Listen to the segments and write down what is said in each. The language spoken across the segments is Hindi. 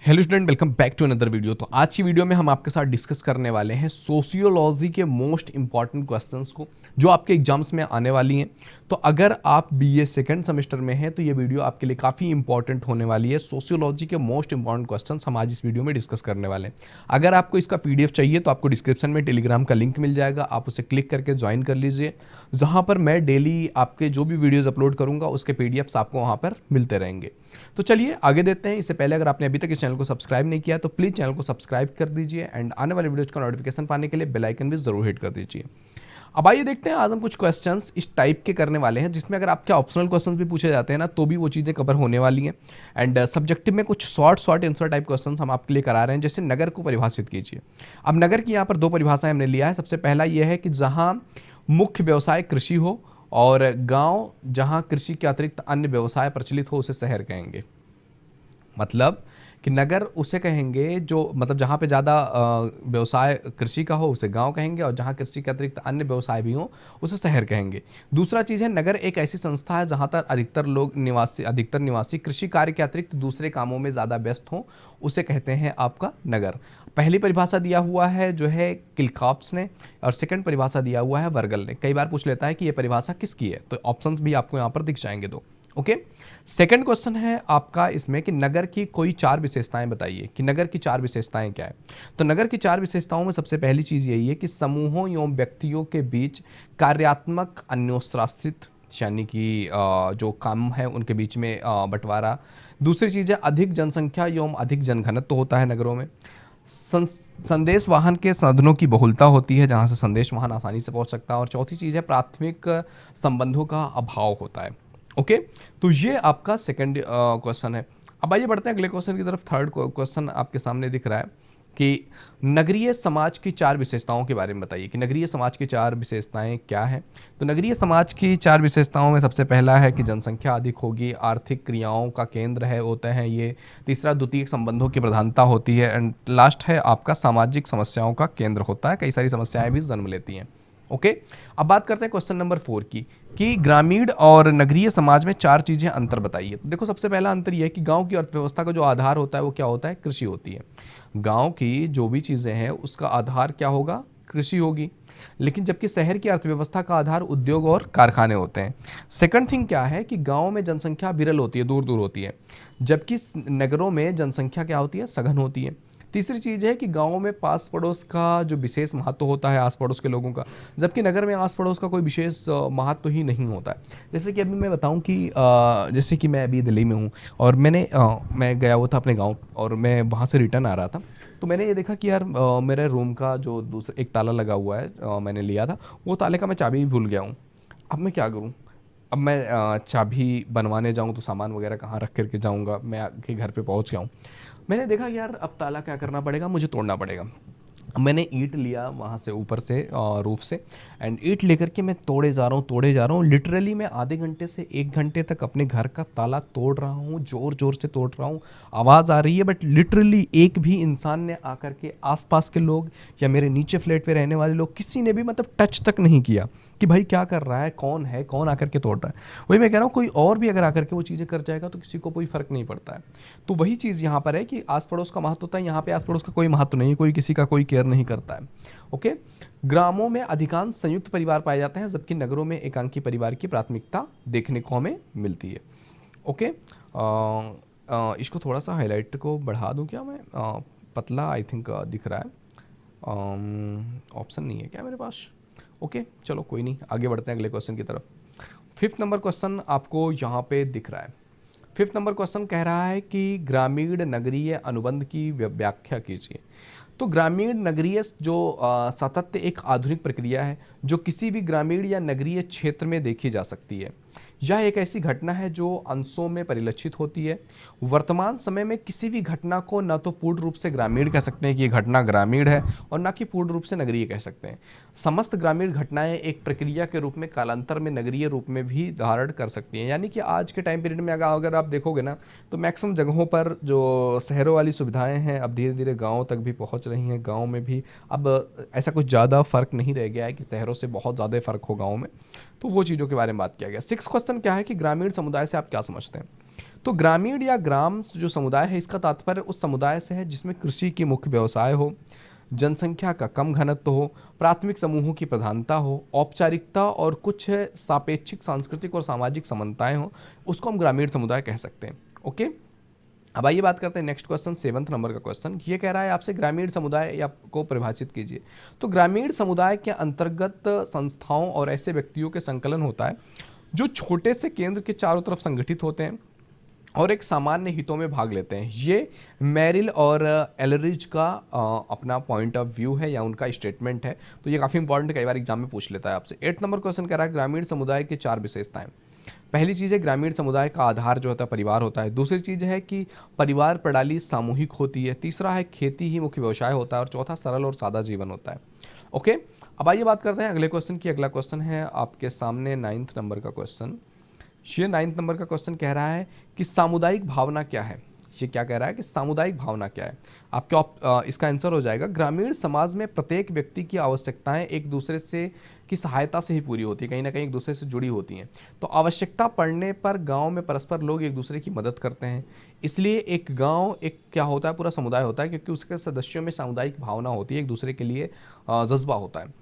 Hello student, welcome back to another video. तो आज की वीडियो में हम आपके साथ डिस्कस करने वाले हैं सोशियोलॉजी के मोस्ट इंपॉर्टेंट क्वेश्चंस को जो आपके एग्जाम्स में आने वाली हैं। तो अगर आप बीए सेकंड सेमेस्टर में हैं तो ये वीडियो आपके लिए काफ़ी इंपॉर्टेंट होने वाली है। सोशियोलॉजी के मोस्ट इंपॉर्टेंट क्वेश्चंस हम आज इस वीडियो में डिस्कस करने वाले हैं। अगर आपको इसका पीडीएफ चाहिए तो आपको डिस्क्रिप्शन में टेलीग्राम का लिंक मिल जाएगा, आप उसे क्लिक करके ज्वाइन कर लीजिए, जहाँ पर मैं डेली आपके जो भी वीडियोज़ अपलोड करूँगा उसके पीडीएफ्स आपको वहाँ पर मिलते रहेंगे। तो चलिए आगे देते हैं। इससे पहले अगर आपने अभी तक इस चैनल को सब्सक्राइब नहीं किया तो प्लीज़ चैनल को सब्सक्राइब कर दीजिए एंड आने वाले वीडियोज़ का नोटिफिकेशन पाने के लिए बेल आइकन भी जरूर हिट कर दीजिए। अब आइए देखते हैं, आज हम कुछ क्वेश्चंस इस टाइप के करने वाले हैं जिसमें अगर आपके ऑप्शनल क्वेश्चंस भी पूछे जाते हैं ना तो भी वो चीज़ें कवर होने वाली हैं। एंड सब्जेक्टिव में कुछ शॉर्ट आंसर टाइप क्वेश्चंस हम आपके लिए करा रहे हैं। जैसे नगर को परिभाषित कीजिए। अब नगर की यहाँ पर दो परिभाषाएं हमने लिया है। सबसे पहला ये है कि जहाँ मुख्य व्यवसाय कृषि हो और गाँव जहाँ कृषि के अतिरिक्त अन्य व्यवसाय प्रचलित हो उसे शहर कहेंगे। मतलब कि नगर उसे कहेंगे जो मतलब जहाँ पे ज़्यादा व्यवसाय कृषि का हो उसे गांव कहेंगे, और जहाँ कृषि के अतिरिक्त अन्य व्यवसाय भी हो उसे शहर कहेंगे। दूसरा चीज़ है, नगर एक ऐसी संस्था है जहाँ तक अधिकतर निवासी कृषि कार्य के अतिरिक्त दूसरे कामों में ज़्यादा व्यस्त हों, उसे कहते हैं आपका नगर। पहली परिभाषा दिया हुआ है जो है किलकॉफ्स ने, और सेकंड परिभाषा दिया हुआ है वर्गल ने। कई बार पूछ लेता है कि ये परिभाषा किसकी है, तो ऑप्शंस भी आपको यहाँ पर दिख जाएंगे दो। ओके, सेकंड क्वेश्चन है आपका इसमें कि नगर की कोई चार विशेषताएं बताइए, कि नगर की चार विशेषताएं क्या है। तो नगर की चार विशेषताओं में सबसे पहली चीज़ यही है कि समूहों एवं व्यक्तियों के बीच कार्यात्मक अन्योन्याश्रित, यानी कि जो काम है उनके बीच में बंटवारा। दूसरी चीज़ है अधिक जनसंख्या एवं अधिक जनघनत्व होता है नगरों में। संदेश वाहन के साधनों की बहुलता होती है जहाँ से संदेश वाहन आसानी से पहुँच सकता है। और चौथी चीज़ है प्राथमिक संबंधों का अभाव होता है। ओके, तो ये आपका सेकंड क्वेश्चन है। अब आइए बढ़ते हैं अगले क्वेश्चन की तरफ। थर्ड क्वेश्चन आपके सामने दिख रहा है कि नगरीय समाज की चार विशेषताओं के बारे में बताइए, कि नगरीय समाज की चार विशेषताएं क्या है। तो नगरीय समाज की चार विशेषताओं में सबसे पहला है कि जनसंख्या अधिक होगी, आर्थिक क्रियाओं का केंद्र है होते हैं ये। तीसरा, द्वितीयक संबंधों की प्रधानता होती है। एंड लास्ट है आपका सामाजिक समस्याओं का केंद्र होता है, कई सारी समस्याएं भी जन्म लेती हैं। ओके, अब बात करते हैं क्वेश्चन नंबर 4 की, कि ग्रामीण और नगरीय समाज में चार चीज़ें अंतर बताइए। तो देखो, सबसे पहला अंतर यह है कि गांव की अर्थव्यवस्था का जो आधार होता है वो क्या होता है, कृषि होती है। गांव की जो भी चीज़ें हैं उसका आधार क्या होगा, कृषि होगी। लेकिन जबकि शहर की अर्थव्यवस्था का आधार उद्योग और कारखाने होते हैं। सेकंड थिंग क्या है कि गांव में जनसंख्या विरल होती है, दूर दूर होती है, जबकि नगरों में जनसंख्या क्या होती है, सघन होती है। तीसरी चीज़ है कि गाँव में पास पड़ोस का जो विशेष महत्व होता है, आस पड़ोस के लोगों का, जबकि नगर में आस पड़ोस का कोई विशेष महत्व ही नहीं होता है। जैसे कि अभी मैं बताऊं कि जैसे कि मैं अभी दिल्ली में हूँ और मैं गया हुआ था अपने गांव, और मैं वहाँ से रिटर्न आ रहा था। तो मैंने ये देखा कि यार मेरे रूम का जो दूसरा एक ताला लगा हुआ है, मैंने लिया था, वो ताले का मैं चाबी भी भूल गया हूँ। अब मैं क्या करूँ। अब मैं चाबी बनवाने जाऊँ तो सामान वगैरह कहाँ रख करके जाऊँगा, मैं आके घर पे पहुँच गया हूँ। मैंने देखा कि यार अब ताला क्या करना पड़ेगा, मुझे तोड़ना पड़ेगा। मैंने ईंट लिया वहाँ से ऊपर से रूफ से, एंड ईंट लेकर के मैं तोड़े जा रहा हूँ। लिटरली मैं आधे घंटे से 1 घंटे तक अपने घर का ताला तोड़ रहा हूँ, ज़ोर ज़ोर से तोड़ रहा हूँ, आवाज़ आ रही है, बट लिटरली एक भी इंसान ने आकर के, आसपास के लोग या मेरे नीचे फ्लैट पे रहने वाले लोग, किसी ने भी मतलब टच तक नहीं किया कि भाई क्या कर रहा है, कौन आकर के तोड़ रहा है। वही मैं कह रहा हूँ, कोई और भी अगर आकर के वो चीज़ें कर जाएगा तो किसी को कोई फ़र्क नहीं पड़ता है। तो वही चीज़ यहाँ पर है कि आस पड़ोस का महत्व होता है, यहाँ पे आस पड़ोस का कोई महत्व नहीं है, कोई किसी का कोई केयर नहीं करता है। ओके, ग्रामों में अधिकांश संयुक्त परिवार पाए जाते हैं, जबकि नगरों में एकांकी परिवार की प्राथमिकता देखने को हमें मिलती है। ओके, इसको थोड़ा सा हाईलाइट को बढ़ा दूं क्या मैं, पतला आई थिंक दिख रहा है। ऑप्शन नहीं है क्या मेरे पास। ओके, चलो कोई नहीं, आगे बढ़ते हैं अगले क्वेश्चन की तरफ। फिफ्थ नंबर क्वेश्चन आपको यहाँ पे दिख रहा है। फिफ्थ नंबर क्वेश्चन कह रहा है कि ग्रामीण नगरीय अनुबंध की व्याख्या कीजिए। तो ग्रामीण नगरीय जो सातत्य एक आधुनिक प्रक्रिया है जो किसी भी ग्रामीण या नगरीय क्षेत्र में देखी जा सकती है। यह एक ऐसी घटना है जो अंशों में परिलक्षित होती है। वर्तमान समय में किसी भी घटना को न तो पूर्ण रूप से ग्रामीण कह सकते हैं कि ये घटना ग्रामीण है, और न कि पूर्ण रूप से नगरीय कह सकते हैं। समस्त ग्रामीण घटनाएं एक प्रक्रिया के रूप में कालांतर में नगरीय रूप में भी धारण कर सकती हैं। यानी कि आज के टाइम पीरियड में अगर आप देखोगे ना तो मैक्सिमम जगहों पर जो शहरों वाली सुविधाएं हैं अब धीरे धीरे गाँव तक भी पहुँच रही हैं। गाँव में भी अब ऐसा कुछ ज़्यादा फर्क नहीं रह गया है कि शहरों से बहुत ज़्यादा फर्क हो गाँव में। तो वो चीज़ों के बारे में बात किया गया। सिक्स क्वेश्चन क्या है कि ग्रामीण समुदाय से आप क्या समझते हैं। तो ग्रामीण या ग्राम जो समुदाय है, इसका तात्पर्य उस समुदाय से है जिसमें कृषि की मुख्य व्यवसाय हो, जनसंख्या का कम घनत्व हो, प्राथमिक समूहों की प्रधानता हो, औपचारिकता और कुछ सापेक्षिक सांस्कृतिक और सामाजिक समानताएं हो, उसको हम ग्रामीण समुदाय कह सकते हैं। ओके, अब आइए बात करते हैं नेक्स्ट क्वेश्चन, 7th नंबर का क्वेश्चन। ये कह रहा है आपसे ग्रामीण समुदाय या को परिभाषित कीजिए। तो ग्रामीण समुदाय के अंतर्गत संस्थाओं और ऐसे व्यक्तियों के संकलन होता है जो छोटे से केंद्र के चारों तरफ संगठित होते हैं और एक सामान्य हितों में भाग लेते हैं। ये मेरिल और एलरिज का अपना पॉइंट ऑफ व्यू है या उनका स्टेटमेंट है। तो ये काफ़ी इंपॉर्टेंट, कई बार एग्जाम में पूछ लेता है आपसे। 8 नंबर क्वेश्चन कह रहा है ग्रामीण समुदाय की 4 विशेषताएं। पहली चीज़ है ग्रामीण समुदाय का आधार जो होता है परिवार होता है। दूसरी चीज़ है कि परिवार प्रणाली सामूहिक होती है। तीसरा है खेती ही मुख्य व्यवसाय होता है। और चौथा सरल और सादा जीवन होता है। ओके, अब आइए बात करते हैं अगले क्वेश्चन की। अगला क्वेश्चन है आपके सामने 9th नंबर का क्वेश्चन। ये 9th नंबर का क्वेश्चन कह रहा है कि सामुदायिक भावना क्या है। ये क्या कह रहा है कि सामुदायिक भावना क्या है। आपका इसका आंसर हो जाएगा ग्रामीण समाज में प्रत्येक व्यक्ति की आवश्यकताएं एक दूसरे से की सहायता से ही पूरी होती है, कहीं ना कहीं एक दूसरे से जुड़ी होती हैं। तो आवश्यकता पड़ने पर गांव में परस्पर लोग एक दूसरे की मदद करते हैं। इसलिए एक गांव एक क्या होता है, पूरा समुदाय होता है, क्योंकि उसके सदस्यों में सामुदायिक भावना होती है, एक दूसरे के लिए जज्बा होता है।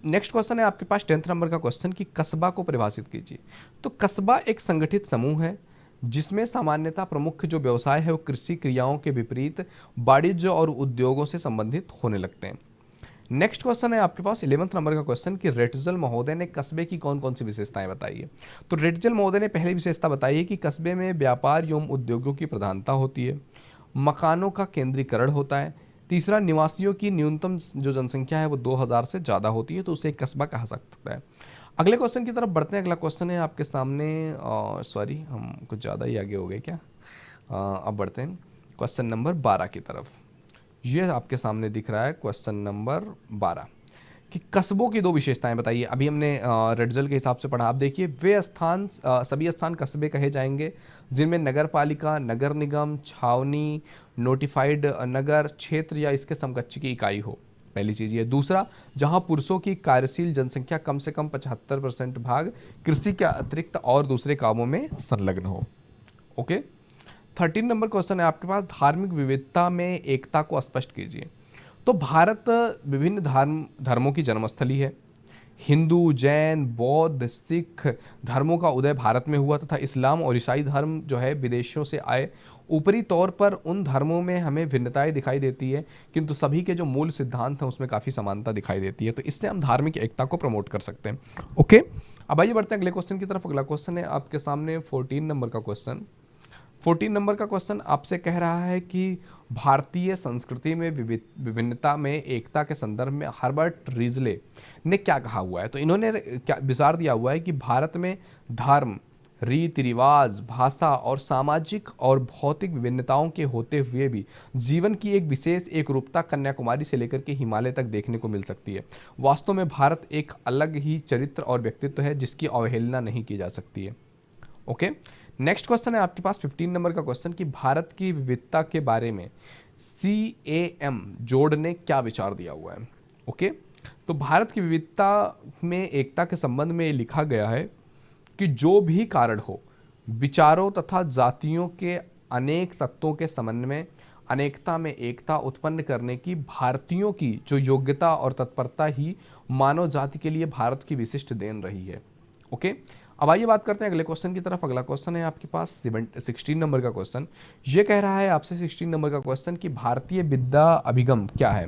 नेक्स्ट क्वेश्चन है आपके पास 10th नंबर का क्वेश्चन कि कस्बा को परिभाषित कीजिए। तो कस्बा एक संगठित समूह है जिसमें सामान्यतः प्रमुख जो व्यवसाय है वो कृषि क्रियाओं के विपरीत वाणिज्य और उद्योगों से संबंधित होने लगते हैं। नेक्स्ट क्वेश्चन है आपके पास 11th नंबर का क्वेश्चन कि रेटजल महोदय ने कस्बे की कौन कौन सी विशेषताएं बताई है। तो रेटजल महोदय ने पहली विशेषता बताई है कि कस्बे में व्यापार एवं उद्योगों की प्रधानता होती है, मकानों का केंद्रीकरण होता है। तीसरा, निवासियों की न्यूनतम जो जनसंख्या है वो 2000 से ज़्यादा होती है, तो उसे एक कस्बा कहा सकता है। अगले क्वेश्चन की तरफ बढ़ते हैं। अगला क्वेश्चन है आपके सामने, सॉरी हम कुछ ज़्यादा ही आगे हो गए क्या। अब बढ़ते हैं क्वेश्चन नंबर 12 की तरफ। ये आपके सामने दिख रहा है क्वेश्चन नंबर 12 कि कस्बों की 2 विशेषताएं बताइए। अभी हमने रेडजल के हिसाब से पढ़ा। आप देखिए, वे स्थान सभी स्थान कस्बे कहे जाएंगे जिनमें नगर पालिका, नगर निगम, छावनी, नोटिफाइड नगर क्षेत्र या इसके समकक्ष की इकाई हो। पहली चीज़ ये। दूसरा, जहां पुरुषों की कार्यशील जनसंख्या कम से कम 75% भाग कृषि के अतिरिक्त और दूसरे कामों में संलग्न हो। ओके, 13 नंबर क्वेश्चन है आपके पास, धार्मिक विविधता में एकता को स्पष्ट कीजिए। तो भारत विभिन्न धर्मों की जन्मस्थली है। हिंदू, जैन, बौद्ध, सिख धर्मों का उदय भारत में हुआ तथा इस्लाम और ईसाई धर्म जो है विदेशों से आए। ऊपरी तौर पर उन धर्मों में हमें भिन्नताएं दिखाई देती है, किंतु सभी के जो मूल सिद्धांत हैं उसमें काफ़ी समानता दिखाई देती है। तो इससे हम धार्मिक एकता को प्रमोट कर सकते हैं। ओके, अब आइए बढ़ते हैं अगले क्वेश्चन की तरफ। अगला क्वेश्चन है आपके सामने 14 नंबर का क्वेश्चन। 14 नंबर का क्वेश्चन आपसे कह रहा है कि भारतीय संस्कृति में विभिन्नता में एकता के संदर्भ में हर्बर्ट रिजले ने क्या कहा हुआ है। तो इन्होंने क्या विचार दिया हुआ है कि भारत में धर्म, रीति रिवाज, भाषा और सामाजिक और भौतिक विभिन्नताओं के होते हुए भी जीवन की एक विशेष एक रूपता कन्याकुमारी से लेकर के हिमालय तक देखने को मिल सकती है। वास्तव में भारत एक अलग ही चरित्र और व्यक्तित्व है जिसकी अवहेलना नहीं की जा सकती है। ओके, नेक्स्ट क्वेश्चन है आपके पास 15 नंबर का क्वेश्चन कि भारत की विविधता के बारे में CAM जोड़ ने क्या विचार दिया हुआ है। ओके, तो भारत की विविधता में एकता के संबंध में लिखा गया है कि जो भी कारण हो, विचारों तथा जातियों के अनेक तत्वों के समन्वय अनेकता में एकता उत्पन्न करने की भारतीयों की जो योग्यता और तत्परता ही मानव जाति के लिए भारत की विशिष्ट देन रही है। ओके, अब आइए बात करते हैं अगले क्वेश्चन की तरफ। अगला क्वेश्चन है आपके पास 16 नंबर का क्वेश्चन। ये कह रहा है आपसे 16 नंबर का क्वेश्चन कि भारतीय विद्या अभिगम क्या है।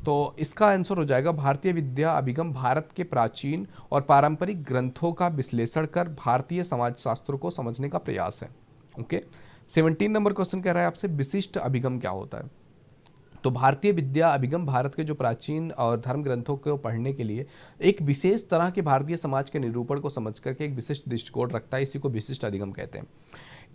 तो इसका आंसर हो जाएगा भारतीय विद्या अभिगम भारत के प्राचीन और पारंपरिक ग्रंथों का विश्लेषण कर भारतीय समाजशास्त्र को समझने का प्रयास है। ओके, 17 नंबर क्वेश्चन कह रहा है आपसे विशिष्ट अभिगम क्या होता है। तो भारतीय विद्या अभिगम भारत के जो प्राचीन और धर्म ग्रंथों को पढ़ने के लिए एक विशेष तरह के भारतीय समाज के निरूपण को समझ करके एक विशिष्ट दृष्टिकोण रखता है। इसी को विशिष्ट अधिगम कहते हैं।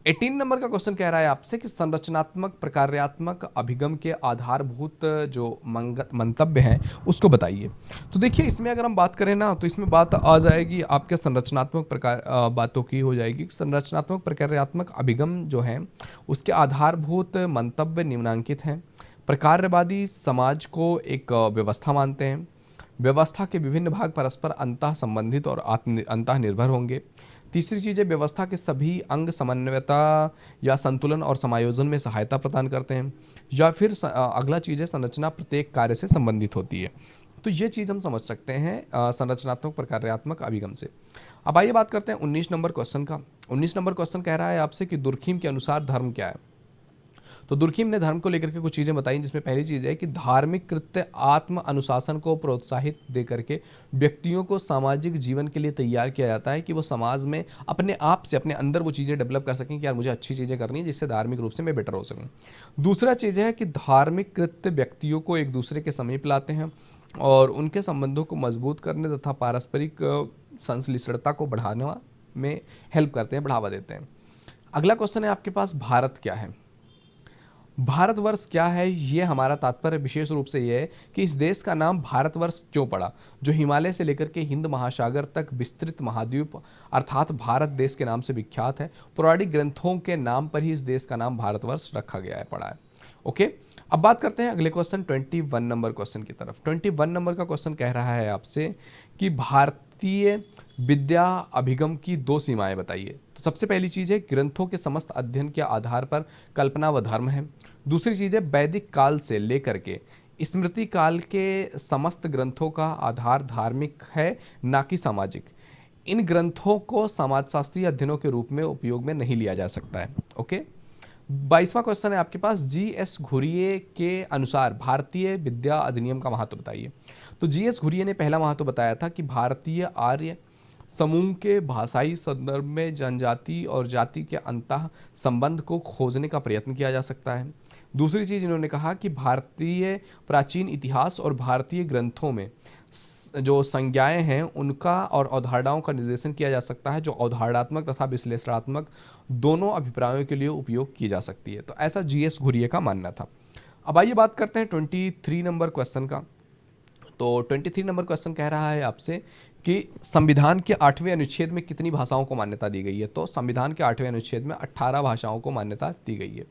18 नंबर का क्वेश्चन कह रहा है आपसे कि संरचनात्मक प्रकार्यात्मक अभिगम के आधारभूत जो मंतव्य हैं उसको बताइए। तो देखिए, इसमें अगर हम बात करें ना तो इसमें बात आ जाएगी आपके संरचनात्मक प्रकार बातों की हो जाएगी। संरचनात्मक प्रकार्यात्मक अभिगम जो है उसके आधारभूत मंतव्य निम्नांकित हैं। प्रकारवादी समाज को एक व्यवस्था मानते हैं। व्यवस्था के विभिन्न भाग परस्पर अंतः संबंधित और अंतः निर्भर होंगे। तीसरी चीज़ है व्यवस्था के सभी अंग समन्वयता या संतुलन और समायोजन में सहायता प्रदान करते हैं। या फिर अगला चीज़ है संरचना प्रत्येक कार्य से संबंधित होती है। तो ये चीज़ हम समझ सकते हैं संरचनात्मक प्रकार्यात्मक अभिगम से। अब आइए बात करते हैं 19 नंबर क्वेश्चन का। 19 नंबर क्वेश्चन कह रहा है आपसे कि दुर्खिम के अनुसार धर्म क्या है। तो दुर्खिम ने धर्म को लेकर के कुछ चीज़ें बताई, जिसमें पहली चीज़ है कि धार्मिक कृत्य आत्म अनुशासन को प्रोत्साहित दे करके व्यक्तियों को सामाजिक जीवन के लिए तैयार किया जाता है कि वो समाज में अपने आप से अपने अंदर वो चीज़ें डेवलप कर सकें कि यार मुझे अच्छी चीज़ें करनी है जिससे धार्मिक रूप से मैं बेटर हो सकूँ। दूसरा चीज़ है कि धार्मिक कृत्य व्यक्तियों को एक दूसरे के समीप लाते हैं और उनके संबंधों को मजबूत करने तथा पारस्परिक संश्लिष्टता को बढ़ाने में हेल्प करते हैं, बढ़ावा देते हैं। अगला क्वेश्चन है आपके पास, भारत क्या है। भारतवर्ष क्या है, ये हमारा तात्पर्य विशेष रूप से ये है कि इस देश का नाम भारतवर्ष क्यों पड़ा, जो हिमालय से लेकर के हिंद महासागर तक विस्तृत महाद्वीप अर्थात भारत देश के नाम से विख्यात है। पौराणिक ग्रंथों के नाम पर ही इस देश का नाम भारतवर्ष रखा गया है, पड़ा है। ओके, अब बात करते हैं अगले क्वेश्चन 21 नंबर क्वेश्चन की तरफ। 21 नंबर का क्वेश्चन कह रहा है आपसे कि भारतीय विद्या अभिगम की दो सीमाएं बताइए। तो सबसे पहली चीज़ है ग्रंथों के समस्त अध्ययन के आधार पर कल्पना व धर्म है। दूसरी चीज़ है वैदिक काल से लेकर के स्मृति काल के समस्त ग्रंथों का आधार धार्मिक है, ना कि सामाजिक। इन ग्रंथों को समाजशास्त्रीय अध्ययनों के रूप में उपयोग में नहीं लिया जा सकता है। ओके, 22वां क्वेश्चन है आपके पास, जी.एस. घुरिये के अनुसार भारतीय विद्या अधिनियम का महत्व बताइए। तो जी.एस. घुरिये ने पहला महत्व बताया था कि भारतीय आर्य समूह के भाषाई संदर्भ में जनजाति और जाति के अंतः संबंध को खोजने का प्रयत्न किया जा सकता है। दूसरी चीज़ इन्होंने कहा कि भारतीय प्राचीन इतिहास और भारतीय ग्रंथों में जो संज्ञाएं हैं उनका और अवधारणाओं का निर्देशन किया जा सकता है, जो अवधारणात्मक तथा विश्लेषणात्मक दोनों अभिप्रायों के लिए उपयोग की जा सकती है। तो ऐसा जी.एस. घुरिये का मानना था। अब आइए बात करते हैं 23 नंबर क्वेश्चन का। तो 23 नंबर क्वेश्चन कह रहा है आपसे कि संविधान के 8वें अनुच्छेद में कितनी भाषाओं को मान्यता दी गई है। तो संविधान के 8वें अनुच्छेद में 18 भाषाओं को मान्यता दी गई है।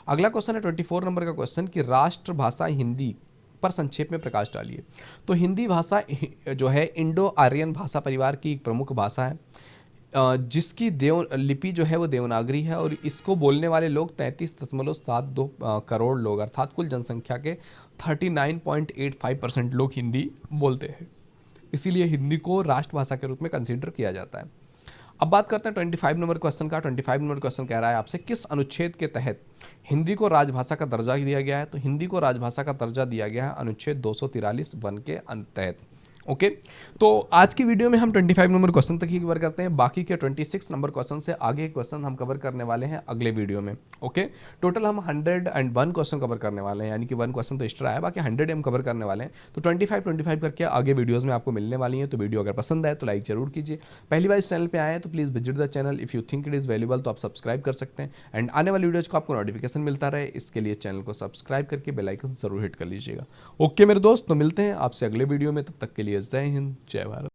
अगला क्वेश्चन है 24 नंबर का क्वेश्चन कि राष्ट्रभाषा हिंदी पर संक्षेप में प्रकाश डालिए। तो हिंदी भाषा जो है इंडो आर्यन भाषा परिवार की एक प्रमुख भाषा है, जिसकी लिपि जो है वो देवनागरी है और इसको बोलने वाले लोग 33.72 करोड़ लोग अर्थात कुल जनसंख्या के 39.85% लोग हिंदी बोलते हैं। इसीलिए हिंदी को राष्ट्रभाषा के रूप में कंसीडर किया जाता है। अब बात करते हैं 25 नंबर क्वेश्चन का। 25 नंबर क्वेश्चन कह रहा है आपसे किस अनुच्छेद के तहत हिंदी को राजभाषा का दर्जा दिया गया है। तो हिंदी को राजभाषा का दर्जा दिया गया है अनुच्छेद 243 वन के तहत। ओके, तो आज की वीडियो में हम 25 नंबर क्वेश्चन तक ही कवर करते हैं। बाकी के 26 नंबर क्वेश्चन से आगे क्वेश्चन हम कवर करने वाले हैं अगले वीडियो में। ओके, टोटल हम 101 क्वेश्चन कवर करने वाले हैं, यानी कि 1 क्वेश्चन तो एक्स्ट्रा है, बाकी 100 हम कवर करने वाले हैं। तो 25 करके आगे वीडियोज़ में आपको मिलने वाली हैं। तो वीडियो अगर पसंद आए तो लाइक जरूर कीजिए। पहली बार इस चैनल पर आए हैं तो please visit the channel. If you think it is valuable तो आप सब्सक्राइब कर सकते हैं एंड आने वाली वीडियोज़ को आपको नोटिफिकेशन मिलता रहे, इसके लिए चैनल को सब्सक्राइब करके बेल आइकन जरूर हिट कर लीजिएगा। ओके मेरे दोस्त, तो मिलते हैं आपसे अगले वीडियो में, तब तक के लिए जय हिंद, जय भारत।